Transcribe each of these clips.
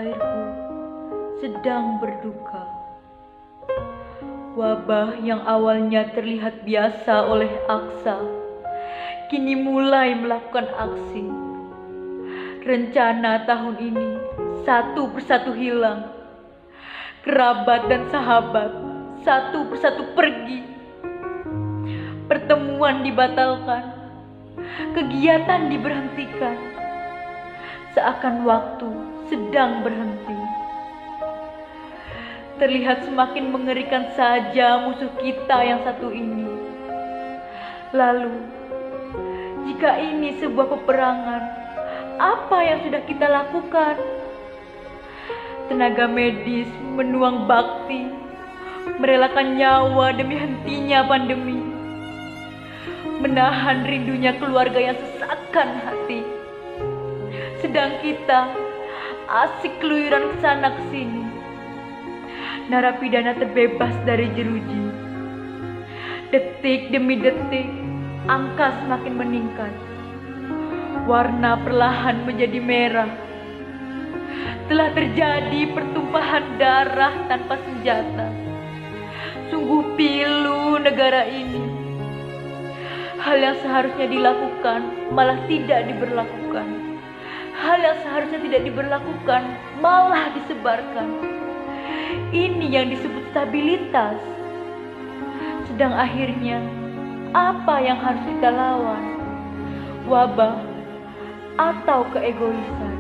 airku sedang berduka. Wabah yang awalnya terlihat biasa oleh Aksa, kini mulai melakukan aksi. Rencana tahun ini satu persatu hilang. Kerabat dan sahabat satu persatu pergi. Pertemuan dibatalkan, kegiatan diberhentikan. Seakan waktu sedang berhenti. Terlihat semakin mengerikan saja musuh kita yang satu ini. Lalu, jika ini sebuah peperangan, apa yang sudah kita lakukan? Tenaga medis menuang bakti, merelakan nyawa demi hentinya pandemi, menahan rindunya keluarga yang sesakkan hati. Sedang kita asik keluyuran kesana kesini. Narapidana terbebas dari jeruji. Detik demi detik, angka semakin meningkat. Warna perlahan menjadi merah. Telah terjadi pertumpahan darah tanpa senjata. Sungguh pilu negara ini. Hal yang seharusnya dilakukan malah tidak diberlakukan. Hal yang seharusnya tidak diberlakukan malah disebarkan. Ini yang disebut stabilitas. Sedang akhirnya, apa yang harus kita lawan? Wabah atau keegoisan?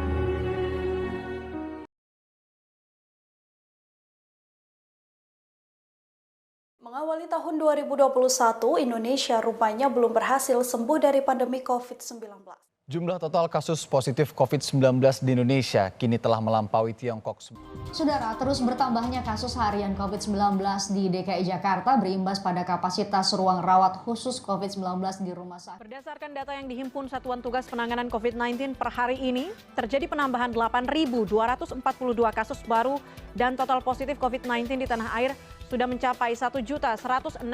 Mengawali tahun 2021, Indonesia rupanya belum berhasil sembuh dari pandemi COVID-19. Jumlah total kasus positif COVID-19 di Indonesia kini telah melampaui Tiongkok. Saudara, terus bertambahnya kasus harian COVID-19 di DKI Jakarta berimbas pada kapasitas ruang rawat khusus COVID-19 di rumah sakit. Berdasarkan data yang dihimpun Satuan Tugas Penanganan COVID-19 per hari ini, terjadi penambahan 8.242 kasus baru dan total positif COVID-19 di tanah air sudah mencapai 1.166.079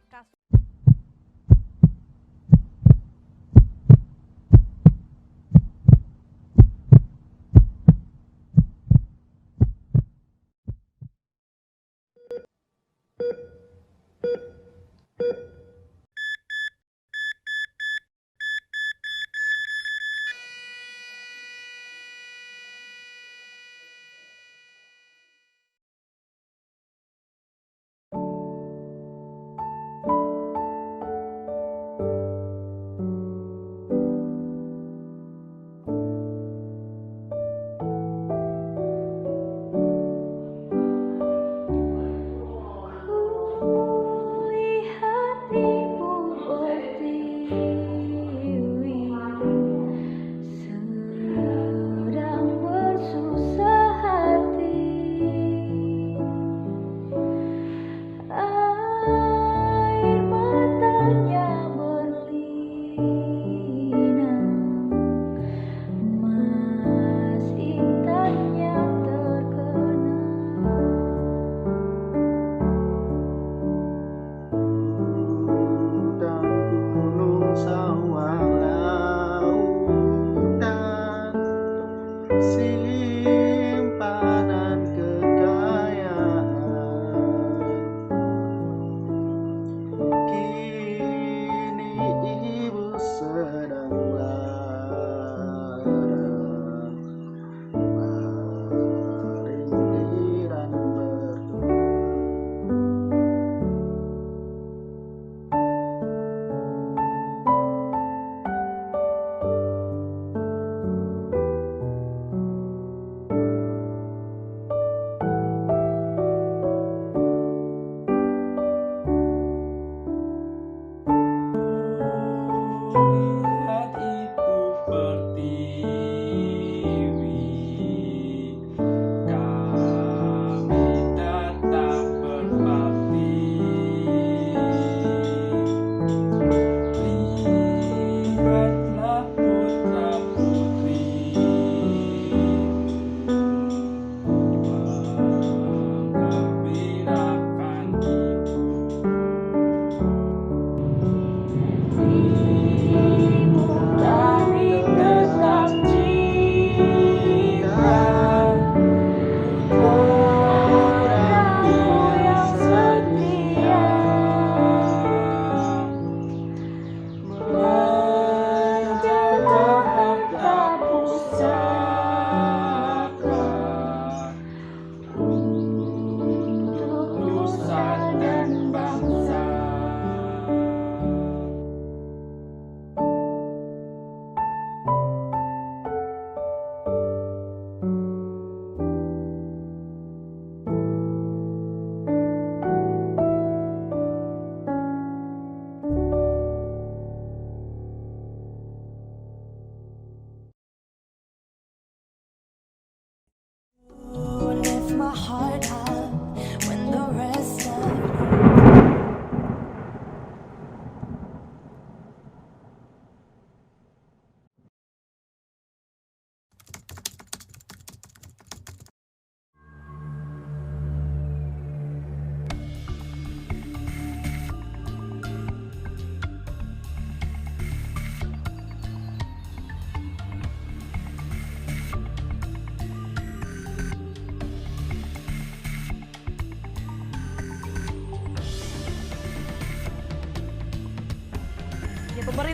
kasus.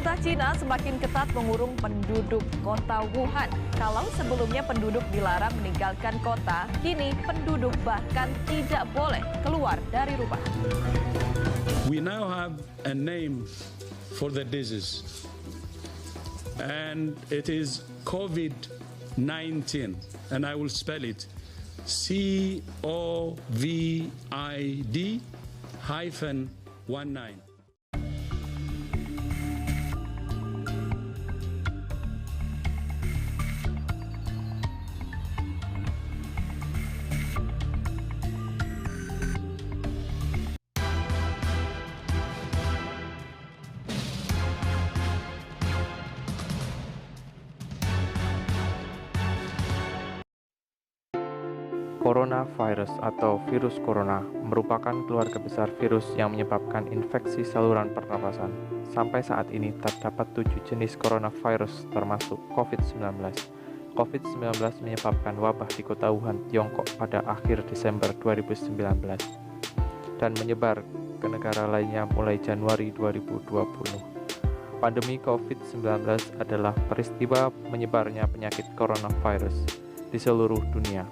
Pemerintah Cina semakin ketat mengurung penduduk kota Wuhan. Kalau sebelumnya penduduk dilarang meninggalkan kota, kini penduduk bahkan tidak boleh keluar dari rumah. We now have a name for the disease, and it is COVID-19, and I will spell it COVID-19. Coronavirus atau virus corona merupakan keluarga besar virus yang menyebabkan infeksi saluran pernapasan. Sampai saat ini terdapat 7 jenis coronavirus termasuk COVID-19. COVID-19 menyebabkan wabah di kota Wuhan, Tiongkok pada akhir Desember 2019 dan menyebar ke negara lainnya mulai Januari 2020. Pandemi COVID-19 adalah peristiwa menyebarnya penyakit coronavirus di seluruh dunia.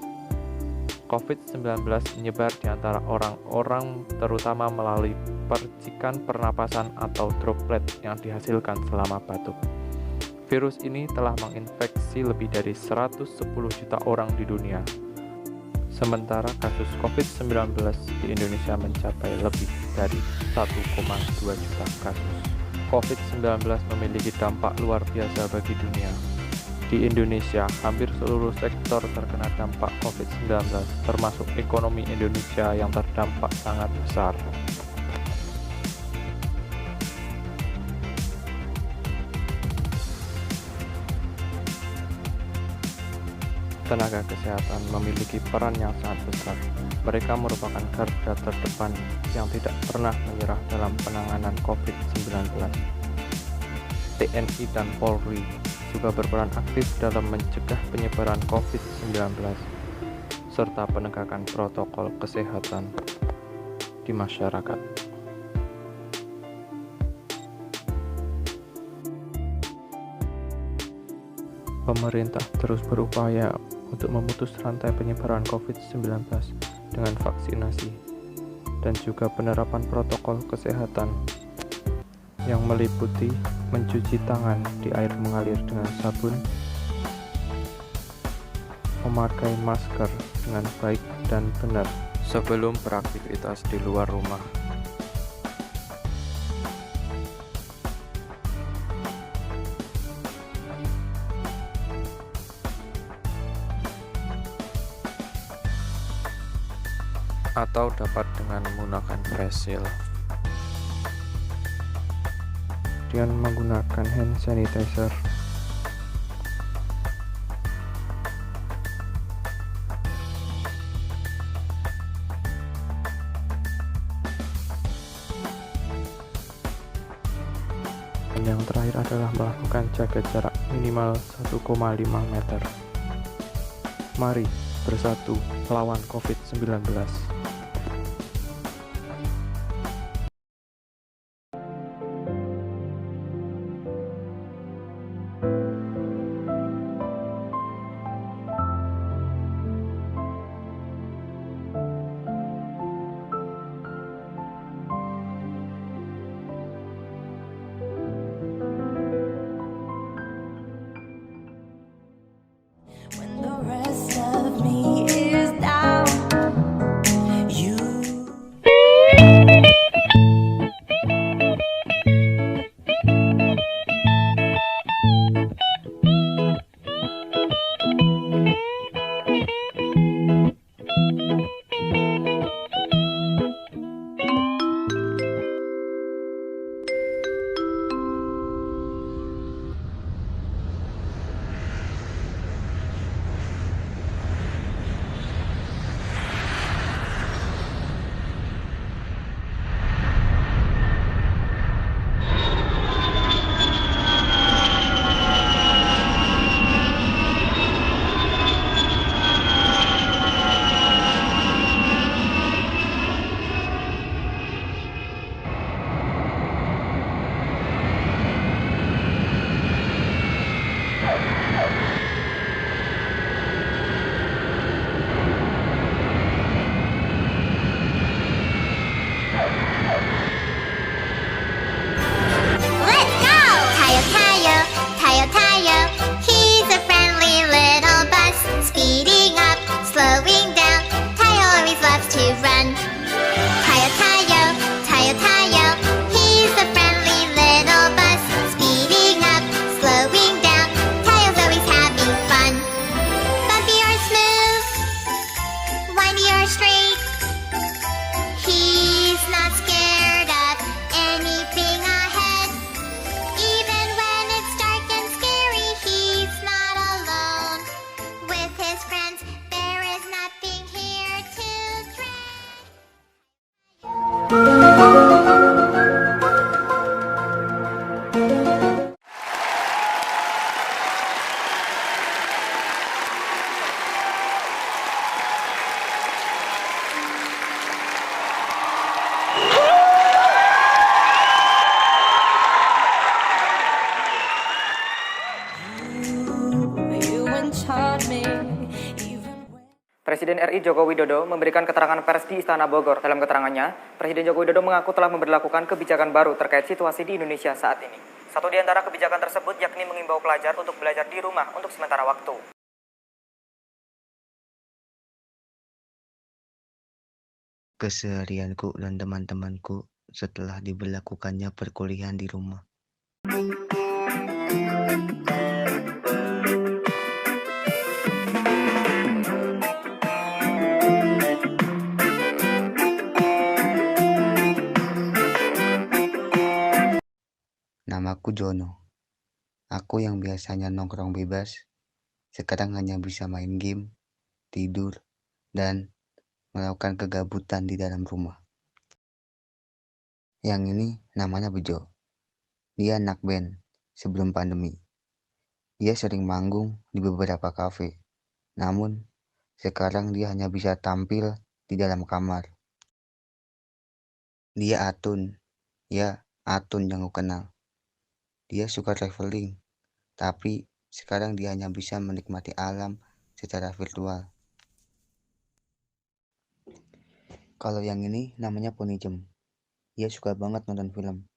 COVID-19 menyebar di antara orang-orang terutama melalui percikan pernapasan atau droplet yang dihasilkan selama batuk. Virus ini telah menginfeksi lebih dari 110 juta orang di dunia. Sementara kasus COVID-19 di Indonesia mencapai lebih dari 1,2 juta kasus. COVID-19 memiliki dampak luar biasa bagi dunia. Di Indonesia, hampir seluruh sektor terkena dampak COVID-19, termasuk ekonomi Indonesia yang terdampak sangat besar. Tenaga kesehatan memiliki peran yang sangat besar. Mereka merupakan garda terdepan yang tidak pernah menyerah dalam penanganan COVID-19. TNI dan Polri juga berperan aktif dalam mencegah penyebaran COVID-19 serta penegakan protokol kesehatan di masyarakat. Pemerintah terus berupaya untuk memutus rantai penyebaran COVID-19 dengan vaksinasi dan juga penerapan protokol kesehatan yang meliputi mencuci tangan di air mengalir dengan sabun, memakai masker dengan baik dan benar sebelum beraktivitas di luar rumah. Atau dapat dengan menggunakan face shield. Dengan menggunakan hand sanitizer, dan yang terakhir adalah melakukan jaga jarak minimal 1,5 meter. Mari bersatu lawan COVID-19. When the rest of me is down Presiden RI Joko Widodo memberikan keterangan pers di Istana Bogor. Dalam keterangannya, Presiden Joko Widodo mengaku telah memberlakukan kebijakan baru terkait situasi di Indonesia saat ini. Satu di antara kebijakan tersebut yakni mengimbau pelajar untuk belajar di rumah untuk sementara waktu. Keseharianku dan teman-temanku setelah diberlakukannya perkuliahan di rumah. Namaku Jono. Aku yang biasanya nongkrong bebas, sekarang hanya bisa main game, tidur, dan melakukan kegabutan di dalam rumah. Yang ini namanya Bejo. Dia anak band sebelum pandemi. Dia sering manggung di beberapa kafe. Namun, sekarang dia hanya bisa tampil di dalam kamar. Dia Atun. Ya, Atun yang aku kenal. Dia suka traveling, tapi sekarang dia hanya bisa menikmati alam secara virtual. Kalau yang ini namanya Ponijem. Dia suka banget nonton film.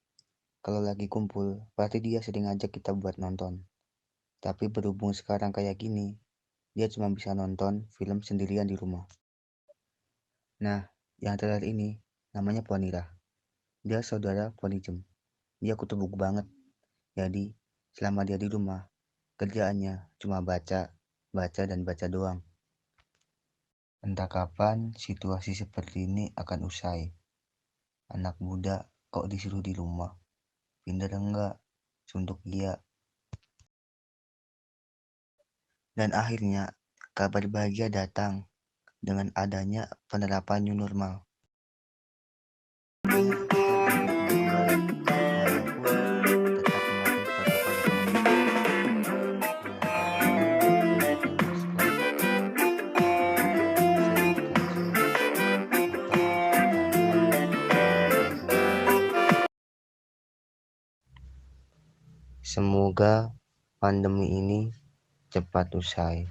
Kalau lagi kumpul, pasti dia sering ajak kita buat nonton. Tapi berhubung sekarang kayak gini, dia cuma bisa nonton film sendirian di rumah. Nah, yang terakhir ini namanya Ponira. Dia saudara Ponijem. Dia kutu-buku banget. Jadi, selama dia di rumah, kerjaannya cuma baca, dan baca doang. Entah kapan situasi seperti ini akan usai. Anak muda kok disuruh di rumah. Pindah enggak? Suntuk dia. Dan akhirnya, kabar bahagia datang dengan adanya penerapan new normal. Semoga pandemi ini cepat usai.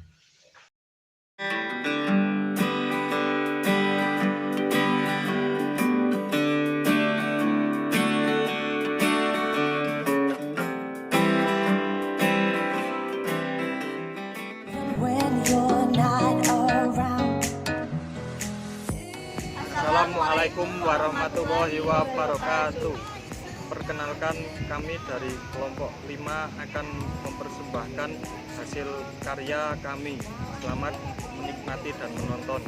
Assalamualaikum warahmatullahi wabarakatuh. Perkenalkan, kami dari kelompok 5 akan mempersembahkan hasil karya kami. Selamat menikmati dan menonton.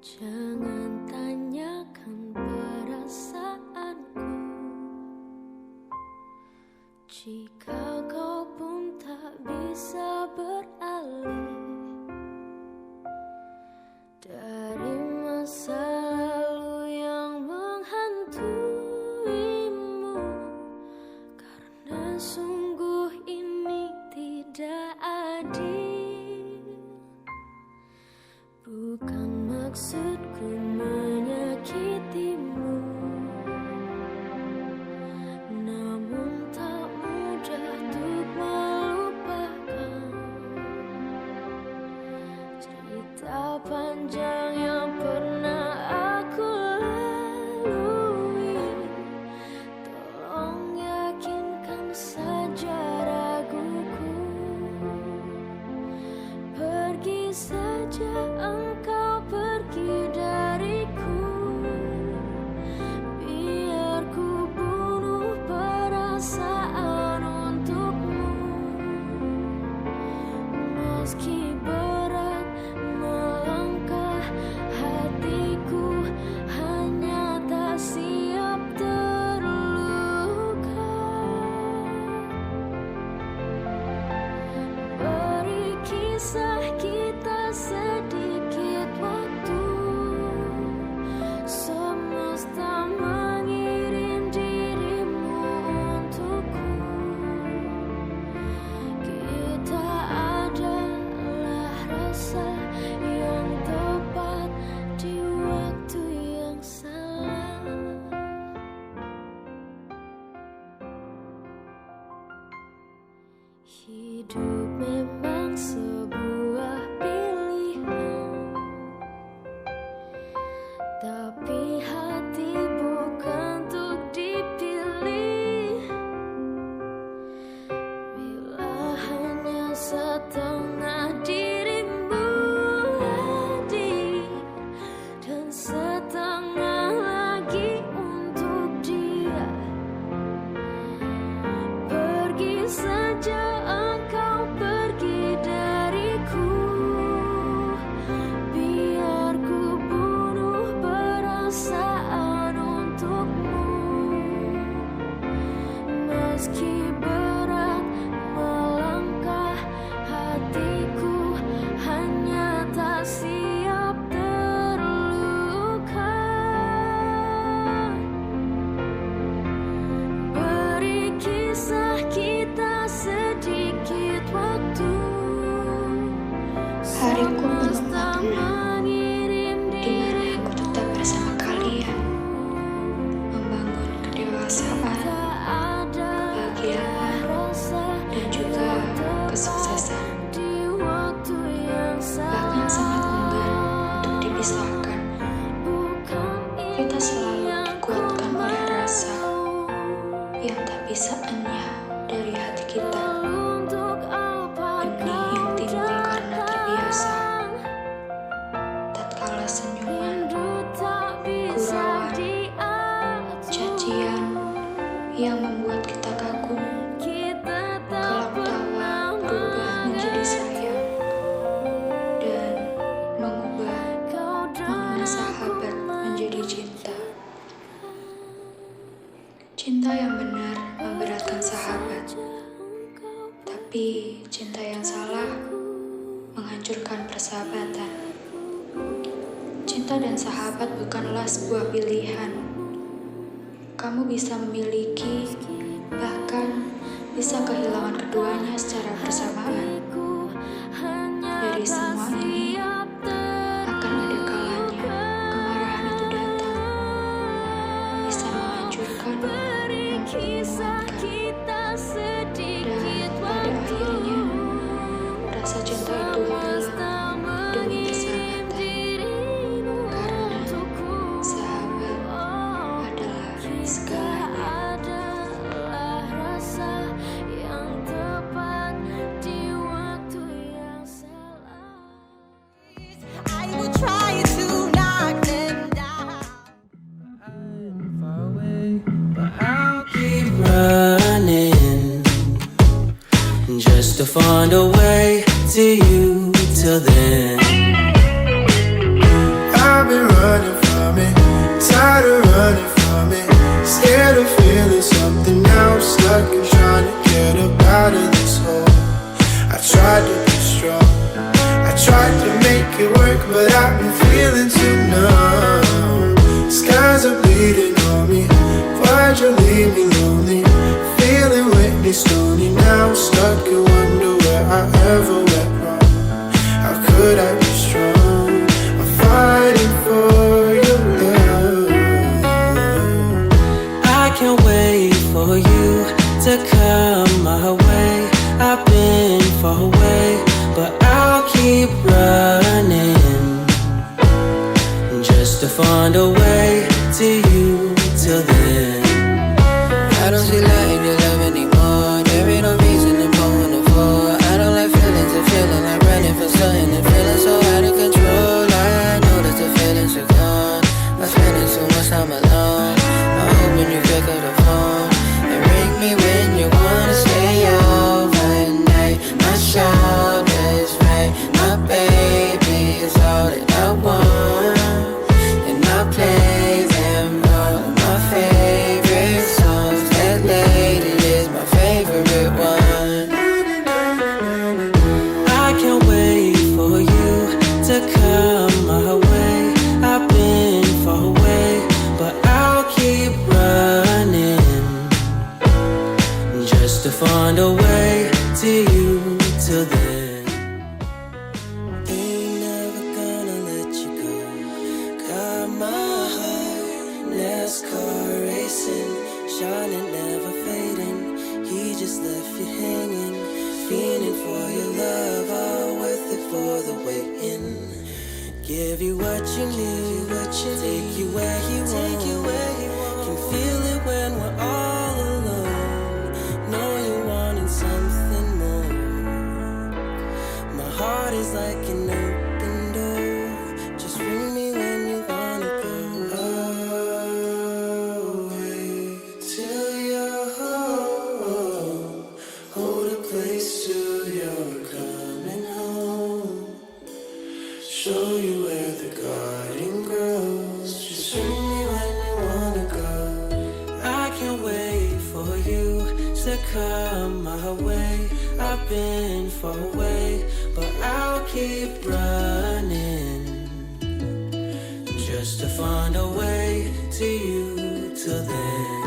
Jangan tanyakan perasaanku, jika kau pun tak bisa beralih dari masa lalu yang menghantuimu, karena sungguh ini tidak adil. Bukan maksudku menyakitimu, namun tak mudah untuk melupakan cerita panjang yang pernah aku lalui. Tolong yakinkan saja raguku, pergi saja engkau, pergi dariku. Biar ku bunuh perasaan untukmu, meski berat melangkah, hatiku hanya tak siap terluka. Beri kisah kita sedikit waktu, semesta mengirim dirimu untukku. Kita adalah rasa yang tepat di waktu yang salah. Hidup memang sebuah pilihan, tapi hati bukan untuk dipilih. Bila hanya setengah dirimu hadir dan setengah lagi untuk dia, pergi saja engkau, pergi dariku. Biar ku bunuh perasaan untukmu, meski berat melangkah, hatiku hanya tak siap terluka. Beri kisah kita sedikit waktu, Hariku penuh semesta makna, mengirim di mana aku tetap bersama kalian, membangun kedewasaan, kebahagiaan, dan juga kesuksesan. Bahkan sangat enggan untuk dipisahkan. Kita selalu dikuatkan oleh rasa yang tak bisa enyah dari hati kita. Benih yang timbul karena terbiasa. Tatkala senyuman, gurauan, cacian yang membuat kita kagum. Kelak tawa berubah menjadi sayang, dan mengubah makna sahabat menjadi cinta. Cinta yang benar memberatkan sahabat, tapi cinta yang salah menghancurkan persahabatan. Cinta dan sahabat bukanlah sebuah pilihan. Kamu bisa memiliki, bahkan bisa kehilangan keduanya secara bersamaan. Dari semua ini akan ada kalanya kemarahan itu datang, bisa menghancurkan, menguatkan, dan pada akhirnya rasa cinta itu hilang demi persahabatan, karena sahabat adalah segalanya. Just to find a way to you till then. I've been running from it, tired of running from it, scared of feeling something now, stuck and trying to get up out of this hole. I tried to be strong, I tried to make it work, but I've been feeling too numb. Skies are bleeding on me, why'd you leave me lonely? Feeling Whitney Stoney now, stuck and wonder where I ever went wrong. How could I be strong? I'm fighting for your love. I can't wait for you to come my way. I've been far away, but I'll keep running just to find a way to you till then. I don't see light in your love anymore. There ain't no reason to go on the floor. I don't like feelings and feeling like running for something and feeling so out of control. I know that the feelings are gone. I'm spending too much time alone. I'm hoping you pick up the phone and ring me when you wanna stay overnight. My shoulders right, my baby is all that I want, and I play them all my favorite songs. That lady is my favorite one. I can't wait for you to come my way. I've been far away, but I'll keep running just to find a way to you till then. Ain't never gonna let you go. Got my heart, NASCAR racing, shining, never fading. He just left you hanging, feeling for your love, all worth it for the waiting. Give you what you need, take you where you want. Can feel it when we're all alone. Know you're wanting something more. My heart is like an open door. Just ring me when you wanna go. Oh, wait till you're home. Hold a place till you're coming home. Show you where the garden grows. Just ring me when you wanna go. I can't wait for you to come my way. I've been far away, but I'll keep running just to find a way to you till then.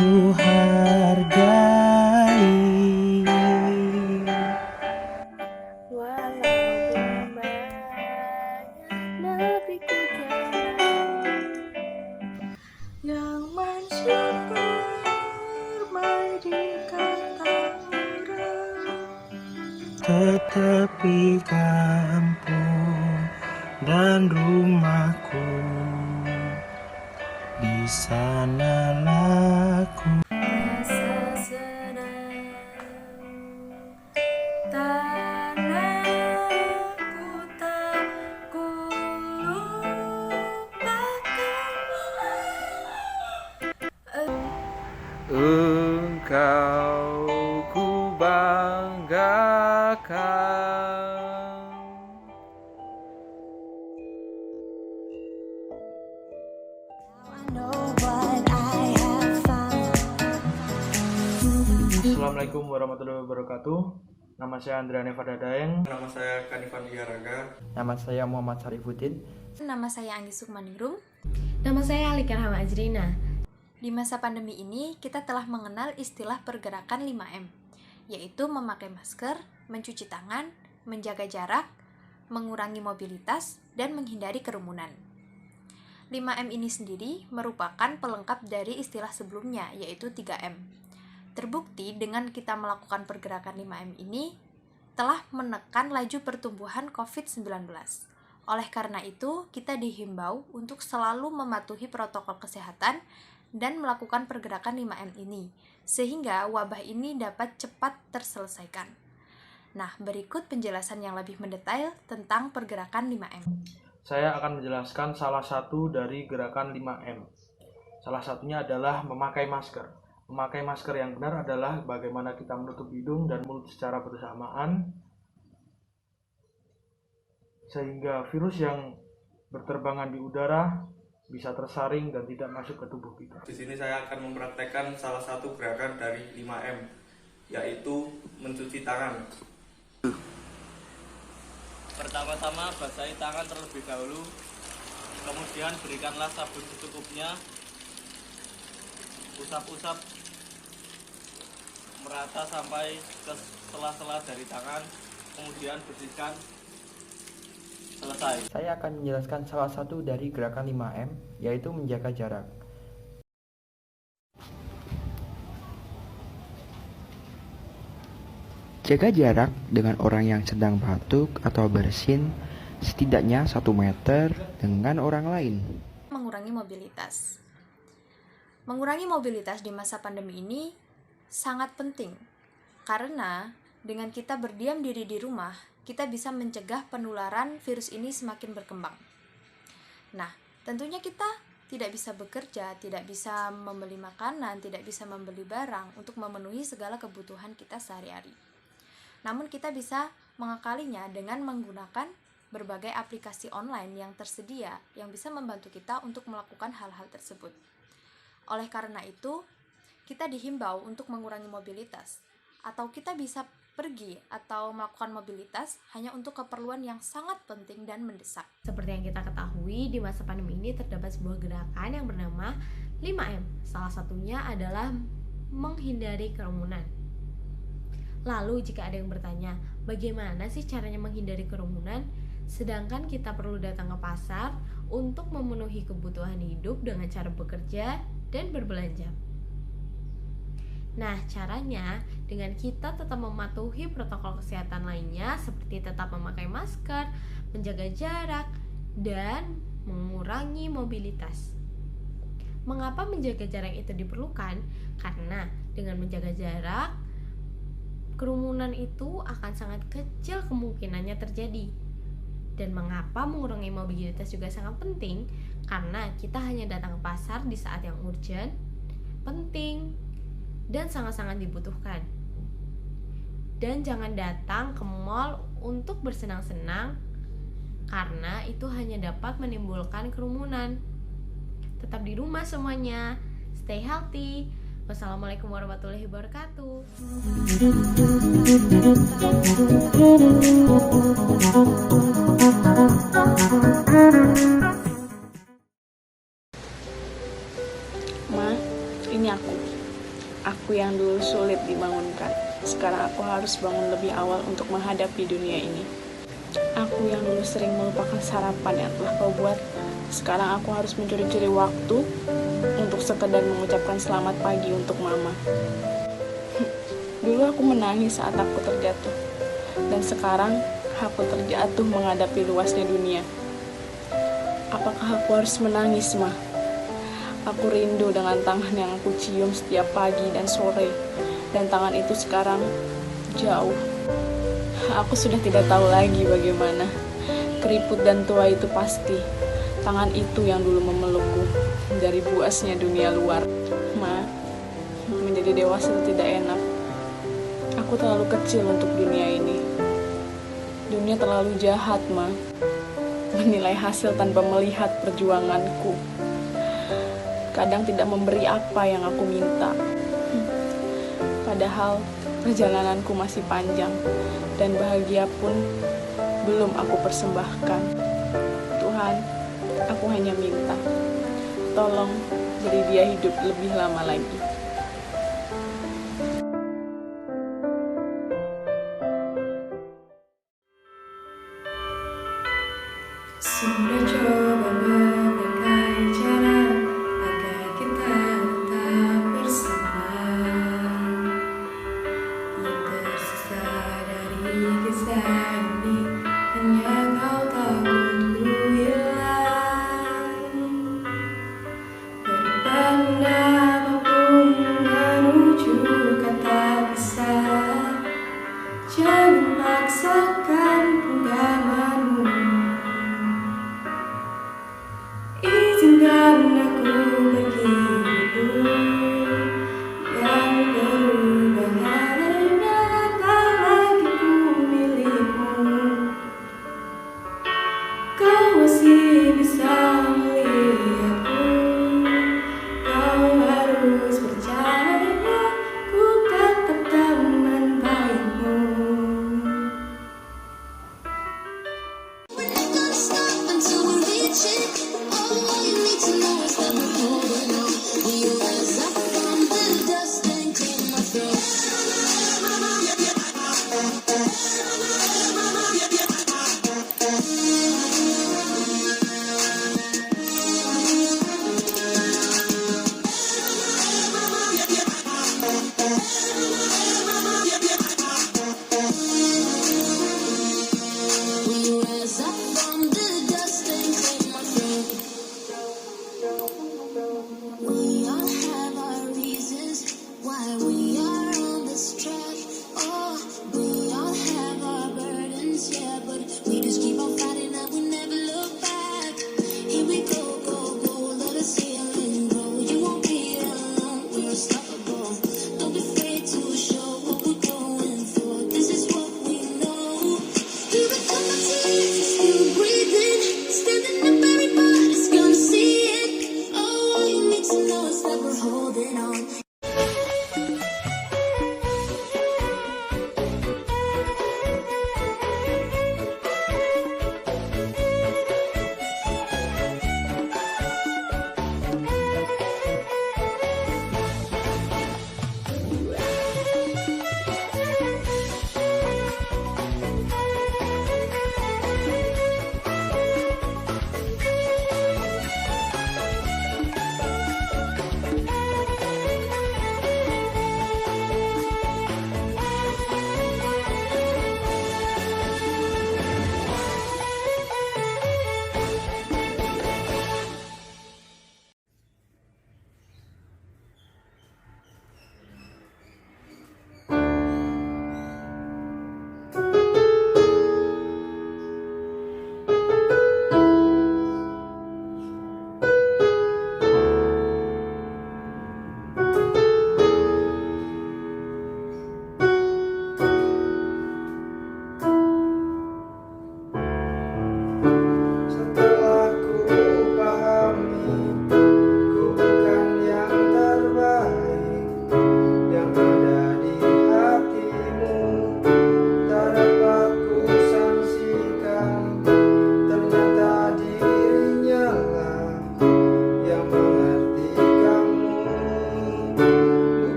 Ku hargai walaupun banyak negeriku jalan yang mensyukur mai di kata orang, tetepi kampung dan rumahku, di sanalah ku rasa senang Engkau ku banggakan. Assalamualaikum warahmatullahi wabarakatuh. Nama saya Andriane Fadadaeng. Nama saya Kanifan Iyaraga. Nama saya Muhammad Sarifuddin. Nama saya Anggi Sukmaningrum. Nama saya Alika Rahma Ajrina. Di masa pandemi ini, kita telah mengenal istilah pergerakan 5M, yaitu memakai masker, mencuci tangan, menjaga jarak, mengurangi mobilitas, dan menghindari kerumunan. 5M ini sendiri merupakan pelengkap dari istilah sebelumnya, yaitu 3M. Terbukti dengan kita melakukan pergerakan 5M ini telah menekan laju pertumbuhan COVID-19. Oleh karena itu, kita dihimbau untuk selalu mematuhi protokol kesehatan dan melakukan pergerakan 5M ini, sehingga wabah ini dapat cepat terselesaikan. Nah, berikut penjelasan yang lebih mendetail tentang pergerakan 5M. Saya akan menjelaskan salah satu dari gerakan 5M. Salah satunya adalah memakai masker. Memakai masker yang benar adalah bagaimana kita menutup hidung dan mulut secara bersamaan, sehingga virus yang berterbangan di udara bisa tersaring dan tidak masuk ke tubuh kita. Di sini saya akan mempraktekkan salah satu gerakan dari 5M, yaitu mencuci tangan. Pertama-tama basahi tangan terlebih dahulu, kemudian berikanlah sabun secukupnya, usap-usap merata sampai ke sela-sela dari tangan, kemudian bersihkan. Selesai. Saya akan menjelaskan salah satu dari gerakan 5M, yaitu menjaga jarak. Jaga jarak dengan orang yang sedang batuk atau bersin setidaknya 1 meter dengan orang lain. Mengurangi mobilitas. Mengurangi mobilitas di masa pandemi ini sangat penting, karena dengan kita berdiam diri di rumah, kita bisa mencegah penularan virus ini semakin berkembang. Nah, tentunya kita tidak bisa bekerja, tidak bisa membeli makanan, tidak bisa membeli barang untuk memenuhi segala kebutuhan kita sehari-hari. Namun kita bisa mengakalinya dengan menggunakan berbagai aplikasi online yang tersedia yang bisa membantu kita untuk melakukan hal-hal tersebut. Oleh karena itu, kita dihimbau untuk mengurangi mobilitas, atau kita bisa pergi atau melakukan mobilitas hanya untuk keperluan yang sangat penting dan mendesak. Seperti yang kita ketahui, di masa pandemi ini terdapat sebuah gerakan yang bernama 5M. Salah satunya adalah menghindari kerumunan. Lalu jika ada yang bertanya, bagaimana sih caranya menghindari kerumunan? Sedangkan kita perlu datang ke pasar untuk memenuhi kebutuhan hidup dengan cara bekerja dan berbelanja. Nah, caranya dengan kita tetap mematuhi protokol kesehatan lainnya seperti tetap memakai masker, menjaga jarak, dan mengurangi mobilitas. Mengapa menjaga jarak itu diperlukan? Karena dengan menjaga jarak, kerumunan itu akan sangat kecil kemungkinannya terjadi. Dan mengapa mengurangi mobilitas juga sangat penting? Karena kita hanya datang ke pasar di saat yang urgent, penting, dan sangat-sangat dibutuhkan. Dan jangan datang ke mall untuk bersenang-senang, karena itu hanya dapat menimbulkan kerumunan. Tetap di rumah semuanya, stay healthy. Wassalamualaikum warahmatullahi wabarakatuh. Ma, ini aku yang dulu sulit dibangunkan. Sekarang aku harus bangun lebih awal untuk menghadapi dunia ini. Aku yang dulu sering melupakan sarapan yang telah kau buat. Sekarang aku harus mencuri-curi waktu untuk sekedar mengucapkan selamat pagi untuk mama. Dulu aku menangis saat aku terjatuh. Dan sekarang aku terjatuh menghadapi luasnya dunia. Apakah aku harus menangis, Ma? Aku rindu dengan tangan yang aku cium setiap pagi dan sore. Dan tangan itu sekarang jauh. Aku sudah tidak tahu lagi bagaimana. Keriput dan tua itu pasti. Tangan itu yang dulu memelukku dari buasnya dunia luar. Ma, menjadi dewasa itu tidak enak. Aku terlalu kecil untuk dunia ini. Dunia terlalu jahat, Ma. Menilai hasil tanpa melihat perjuanganku. Kadang tidak memberi apa yang aku minta. Padahal perjalananku masih panjang dan bahagia pun belum aku persembahkan. Tuhan, aku hanya minta, tolong beri dia hidup lebih lama lagi. Sudah coba berbagai cara agar kita tetap bersama. Yang tersisa dari kisah ini hanya kau takut ku hilang. Daripada apapun menuju kata pisah, jangan paksakan genggamanmu. Izinkan aku pergi dulu, yang berubah hanya tak lagi ku milikmu. Kau masih bisa melihatku, kau harus percaya ku tetap teman baikmu.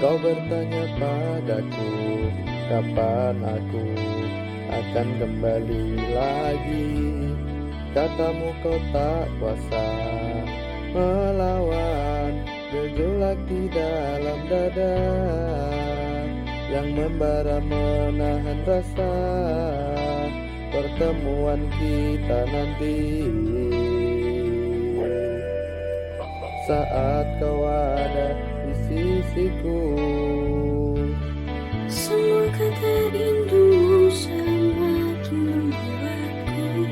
Kau bertanya padaku, kapan aku akan kembali lagi. Katamu kau tak kuasa melawan gejolak di dalam dada yang membara menahan rasa pertemuan kita nanti. Saat kau ada di sisiku, semua kata rindu semakin membuatku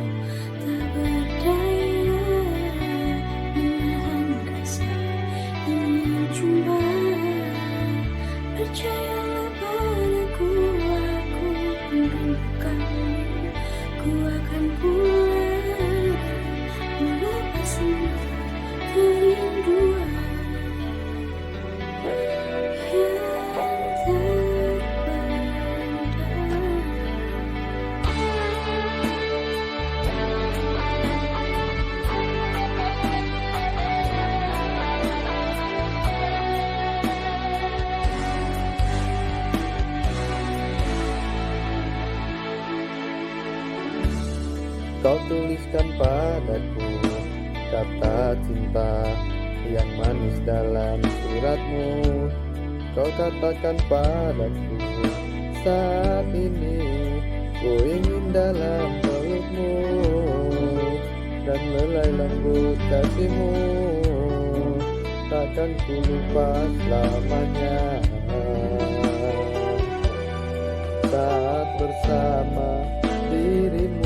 tak berdaya menahan rasa ingin jumpa. Percayalah padaku, aku merindukanmu. Ku akan pulang melepas semua kerinduan kau tuliskan padaku kata cinta yang manis dalam suratmu. Kau katakan padaku, saat ini ku ingin dalam pelukmu dan lelai lembut kasihmu. Takkan ku lupa selamanya saat bersama dirimu.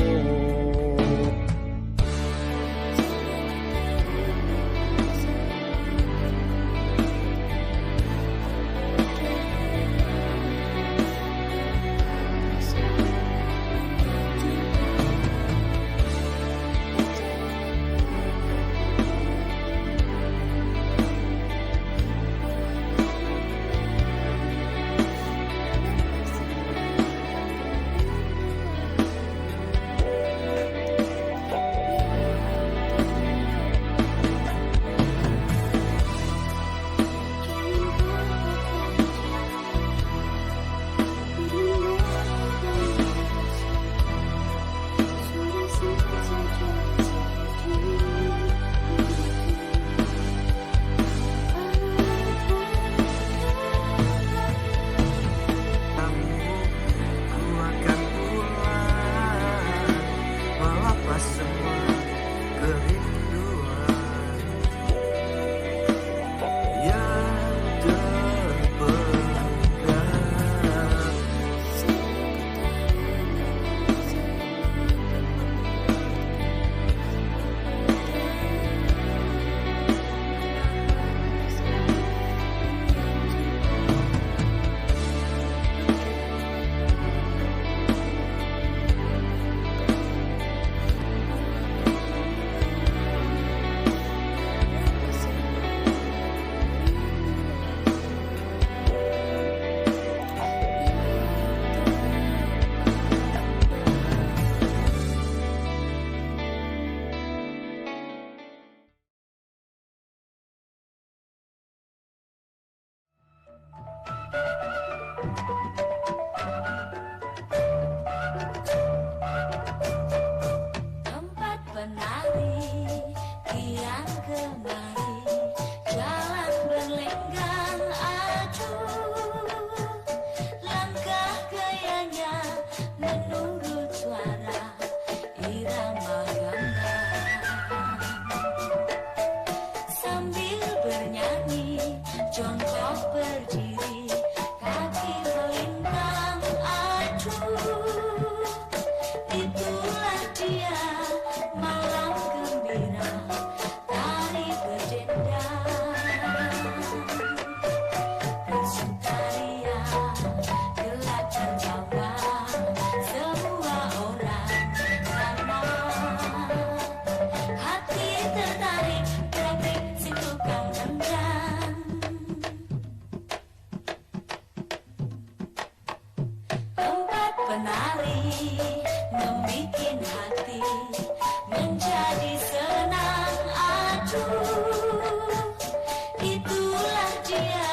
Itulah dia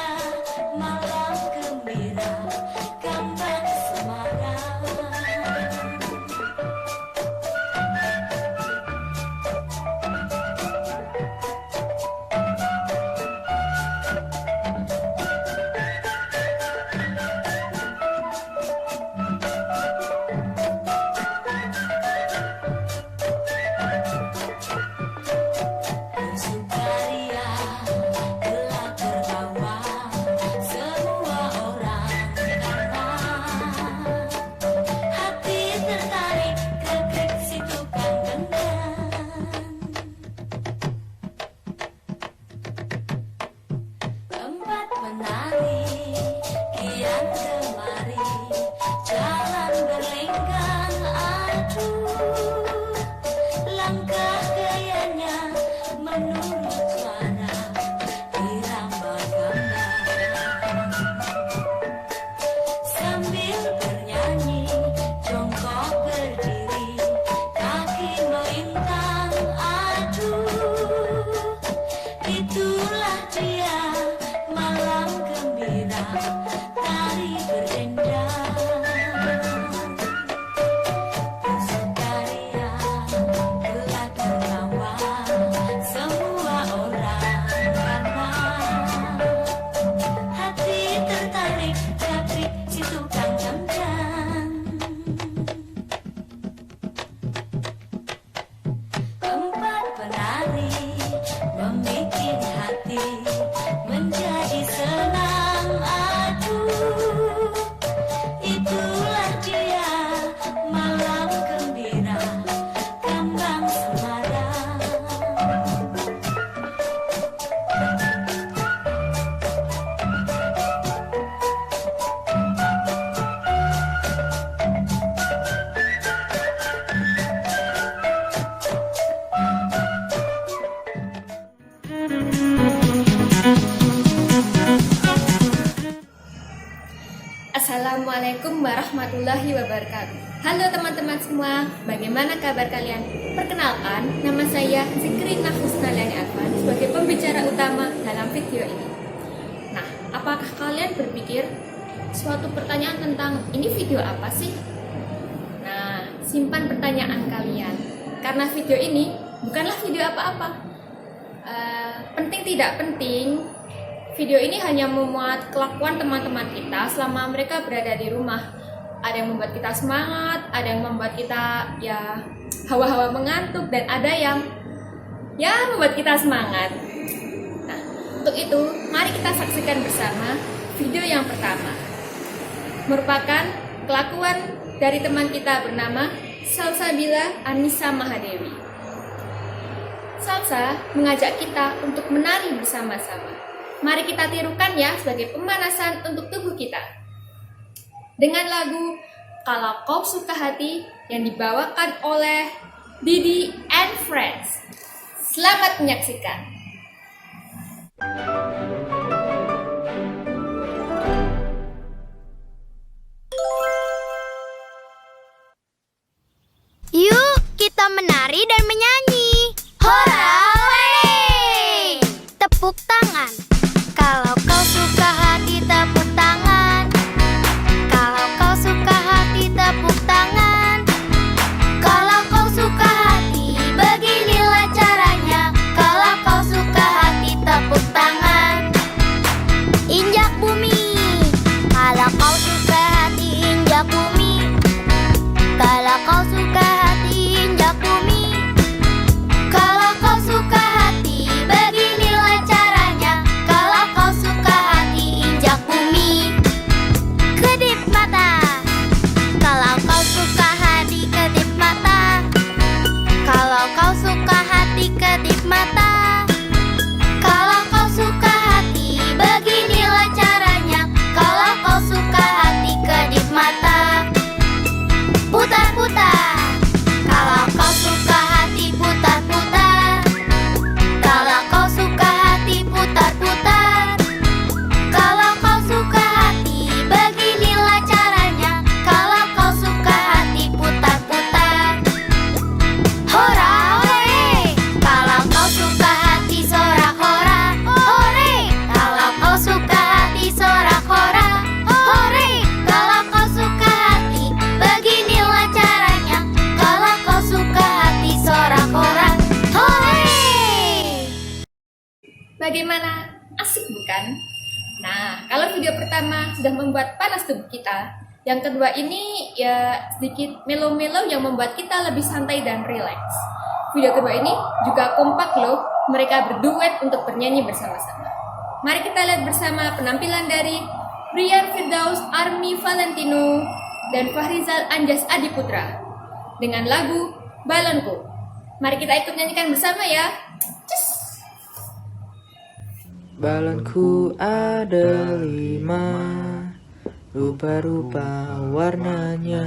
malam Assalamualaikum warahmatullahi wabarakatuh. Halo teman-teman semua, bagaimana kabar kalian? Perkenalkan, nama saya Zikrina Husnaliani Arfan sebagai pembicara utama dalam video ini. Nah, apakah kalian berpikir suatu pertanyaan tentang ini video apa sih? Nah, simpan pertanyaan kalian, karena video ini bukanlah video apa-apa. Penting tidak penting, video ini hanya memuat kelakuan teman-teman kita selama mereka berada di rumah. Ada yang membuat kita semangat, ada yang membuat kita ya hawa-hawa mengantuk, dan ada yang ya membuat kita semangat. Nah, untuk itu mari kita saksikan bersama video yang pertama. Merupakan kelakuan dari teman kita bernama Salsabila Anissa Mahadewi. Salsa mengajak kita untuk menari bersama-sama. Mari kita tirukan ya sebagai pemanasan untuk tubuh kita. Dengan lagu Kalau Kau Suka Hati yang dibawakan oleh Didi and Friends. Selamat menyaksikan. Yuk, kita menari dan menyanyi. Hooray! Tepuk tangan. Kalau kau suka hati, tepuk tangan. Kalau kau suka hati, tepuk tangan. Kalau kau suka hati, beginilah caranya. Kalau kau suka hati, tepuk tangan. Injak bumi. Kalau kau suka hati, injak bumi. Kalau kau suka hati, injak bumi. Kalau kau suka hati, beginilah caranya. Kalau kau suka hati, injak bumi. Kedip mata. Kalau kau suka hati, kedip mata. Kalau kau suka hati, kedip mata. Kalau kau suka hati, beginilah caranya. Kalau kau suka hati, kedip mata. Putar-putar. Kalau kau suka hati, putar-putar. Kalau kau suka hati, putar-putar. Kalau kau suka hati, beginilah caranya. Kalau kau suka hati, putar-putar. Hora, hore. Kalau kau suka hati, sorak-hora. Hore. Kalau kau suka hati, sorak-hora. Hore. Kalau kau suka hati, beginilah caranya. Kalau kau suka hati, sorak-hora. Hore. Bagaimana? Asik bukan? Nah, kalau video pertama sudah membuat panas tubuh kita, yang kedua ini ya sedikit melo-melo yang membuat kita lebih santai dan rileks. Video kedua ini juga kompak loh, mereka berduet untuk bernyanyi bersama-sama. Mari kita lihat bersama penampilan dari Brian Firdaus Army Valentino dan Fahrizal Anjas Adiputra dengan lagu Balonku. Mari kita ikut nyanyikan bersama ya. Cus! Balonku ada 5, rupa-rupa warnanya,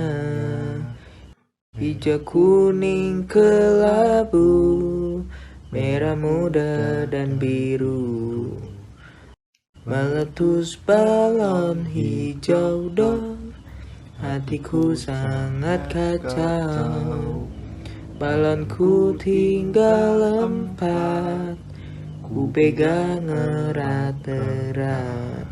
hijau, kuning, kelabu, merah muda, dan biru. Meletus balon hijau dor, hatiku sangat kacau. Balonku tinggal 4, ku pegang erat-erat.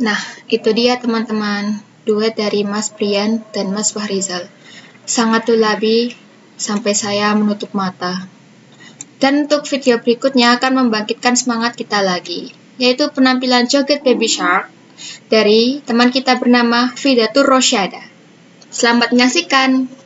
Nah, itu dia teman-teman, duet dari Mas Brian dan Mas Fahrizal. Sangat lulabi sampai saya menutup mata. Dan untuk video berikutnya akan membangkitkan semangat kita lagi, yaitu penampilan joget Baby Shark dari teman kita bernama Fidatur Rosyada. Selamat menyaksikan!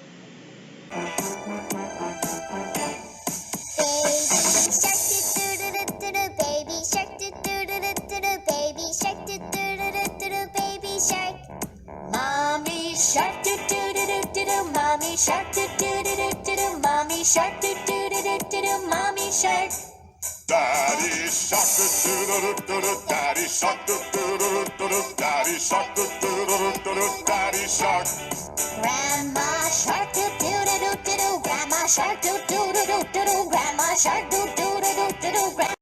Shark do do do do do do, mommy shark do do do do do do, mommy shark do do do do do do, mommy shark. Daddy shark do do do do do, daddy shark do do do do do, daddy shark do do do do do, daddy shark. Grandma shark do do do do do, grandma shark do do do do do, grandma shark do do do do do, grandma.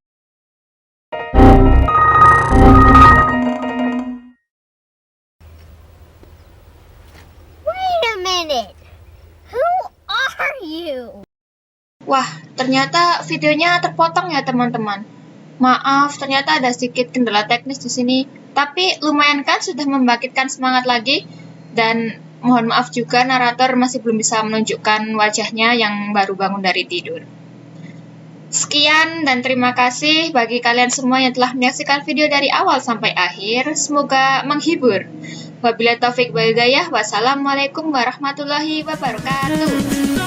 Wah, ternyata videonya terpotong ya teman-teman. Maaf, ternyata ada sedikit kendala teknis di sini. Tapi lumayan kan sudah membangkitkan semangat lagi. Dan mohon maaf juga narator masih belum bisa menunjukkan wajahnya yang baru bangun dari tidur. Sekian dan terima kasih bagi kalian semua yang telah menyaksikan video dari awal sampai akhir. Semoga menghibur. Wabillahi taufik wal hidayah. Wassalamualaikum warahmatullahi wabarakatuh.